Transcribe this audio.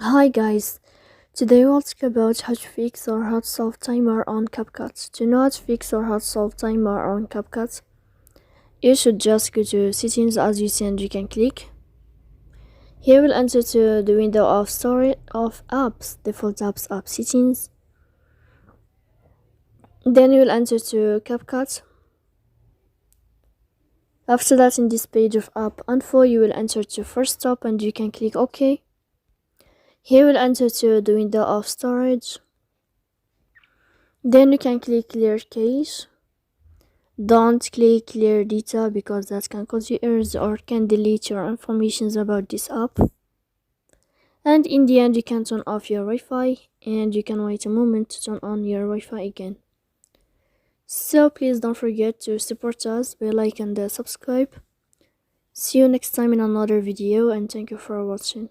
Hi guys, today we'll talk about how to fix or how to solve timer on CapCut. To know how to fix or how to solve timer on CapCut, you should just go to settings as you see and you can click. Here we'll enter to the window of storage of apps, default apps, app settings. Then you will enter to CapCut. After that, in this page of app info, you will enter to first stop and you can click OK. Here we'll enter to the window of storage. Then you can click clear cache. Don't click clear data because that can cause you errors or can delete your information about this app. And in the end, you can turn off your Wi-Fi and you can wait a moment to turn on your Wi-Fi again. So please don't forget to support us by like and subscribe. See you next time in another video and thank you for watching.